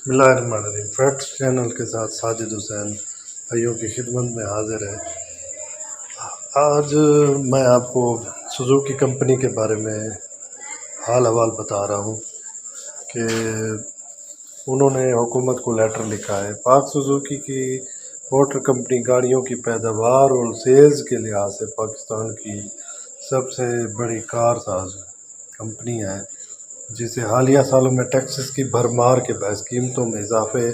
بسم اللہ الرحمن الرحیم۔ فیکٹس چینل کے ساتھ ساجد حسین بھائیوں کی خدمت میں حاضر ہے۔ آج میں آپ کو سوزوکی کمپنی کے بارے میں حال احوال بتا رہا ہوں کہ انہوں نے حکومت کو لیٹر لکھا ہے۔ پاک سوزوکی کی موٹر کمپنی گاڑیوں کی پیداوار اور سیلز کے لحاظ سے پاکستان کی سب سے بڑی کار ساز کمپنی ہے، جسے حالیہ سالوں میں ٹیکسز کی بھرمار کے باعث قیمتوں میں اضافے،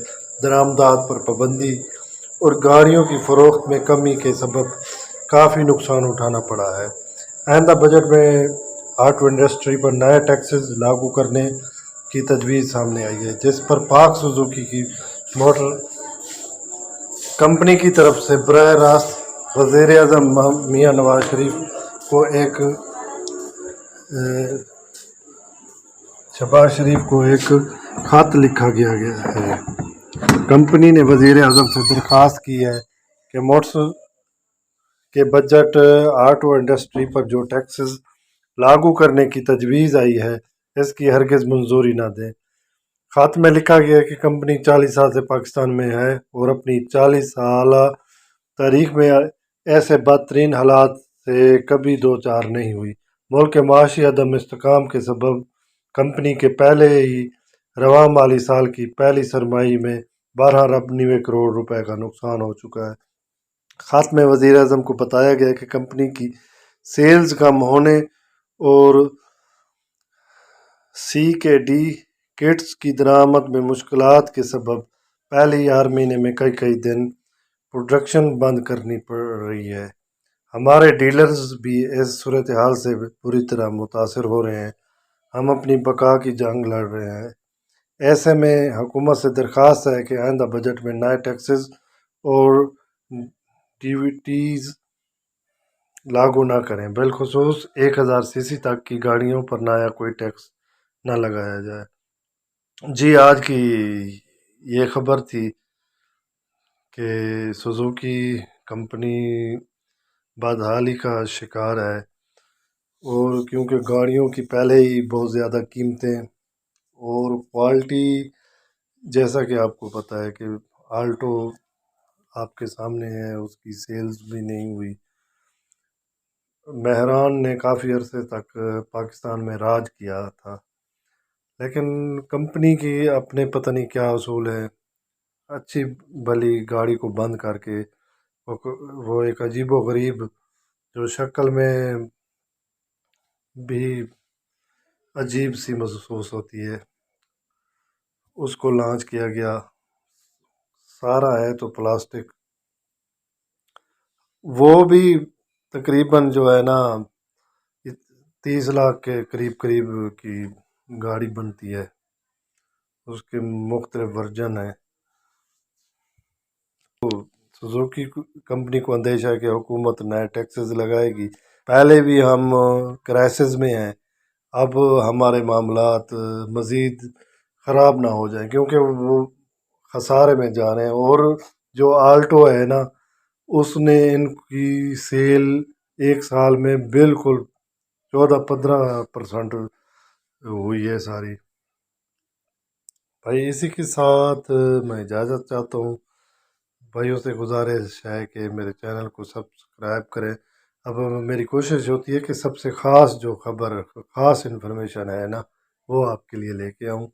درآمدات پر پابندی اور گاڑیوں کی فروخت میں کمی کے سبب کافی نقصان اٹھانا پڑا ہے۔ آئندہ بجٹ میں آٹو انڈسٹری پر نئے ٹیکسز لاگو کرنے کی تجویز سامنے آئی ہے، جس پر پاک سوزوکی کی موٹر کمپنی کی طرف سے براہ راست وزیر اعظم میاں نواز شریف کو ایک خط لکھا گیا ہے۔ کمپنی نے وزیر اعظم سے درخواست کی ہے کہ موٹر کے بجٹ آٹو انڈسٹری پر جو ٹیکسز لاگو کرنے کی تجویز آئی ہے اس کی ہرگز منظوری نہ دیں۔ خط میں لکھا گیا کہ کمپنی 40 سال سے پاکستان میں ہے اور اپنی 40 سالہ تاریخ میں ایسے بدترین حالات سے کبھی دوچار نہیں ہوئی۔ ملک کے معاشی عدم استحکام کے سبب کمپنی کے پہلے ہی رواں مالی سال کی پہلی سرمائی میں 12.9 کروڑ روپے کا نقصان ہو چکا ہے۔ خط میں وزیر اعظم کو بتایا گیا کہ کمپنی کی سیلز کم ہونے اور سی.کے.ڈی کٹس کی درآمد میں مشکلات کے سبب پہلے 11 مہینے میں کئی دن پروڈکشن بند کرنی پڑ رہی ہے۔ ہمارے ڈیلرز بھی اس صورتحال سے بری طرح متاثر ہو رہے ہیں۔ ہم اپنی بقا کی جنگ لڑ رہے ہیں۔ ایسے میں حکومت سے درخواست ہے کہ آئندہ بجٹ میں نئے ٹیکسز اور ڈیوٹیز لاگو نہ کریں، بالخصوص 1000 cc تک کی گاڑیوں پر نیا کوئی ٹیکس نہ لگایا جائے۔ جی، آج کی یہ خبر تھی کہ سوزوکی کمپنی بدحالی کا شکار ہے، اور کیونکہ گاڑیوں کی پہلے ہی بہت زیادہ قیمتیں اور کوالٹی، جیسا کہ آپ کو پتہ ہے کہ آلٹو آپ کے سامنے ہے، اس کی سیلز بھی نہیں ہوئی۔ مہران نے کافی عرصے تک پاکستان میں راج کیا تھا، لیکن کمپنی کی اپنے پتہ نہیں کیا اصول ہے، اچھی بھلی گاڑی کو بند کر کے وہ ایک عجیب و غریب جو شکل میں بھی عجیب سی محسوس ہوتی ہے، اس کو لانچ کیا گیا۔ سارا ہے تو پلاسٹک، وہ بھی تقریباً جو ہے نا 30 لاکھ کے قریب کی گاڑی بنتی ہے، اس کے مختلف ورژن ہیں۔ سوزوکی کمپنی کو اندیشہ ہے کہ حکومت نئے ٹیکسز لگائے گی۔ پہلے بھی ہم کرائسس میں ہیں، اب ہمارے معاملات مزید خراب نہ ہو جائیں، کیونکہ وہ خسارے میں جا رہے ہیں۔ اور جو آلٹو ہے نا، اس نے ان کی سیل ایک سال میں بالکل 14-15% ہوئی ہے ساری۔ بھائی، اسی کے ساتھ میں اجازت چاہتا ہوں۔ بھائیوں سے گزارش ہے کہ میرے چینل کو سبسکرائب کریں۔ اب میری کوشش ہوتی ہے کہ سب سے خاص جو خبر، خاص انفارمیشن ہے نا، وہ آپ کے لیے لے کے آؤں۔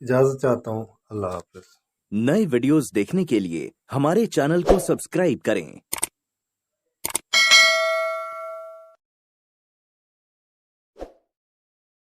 اجازت چاہتا ہوں۔ اللہ حافظ۔ نئے ویڈیوز دیکھنے کے لیے ہمارے چینل کو سبسکرائب کریں۔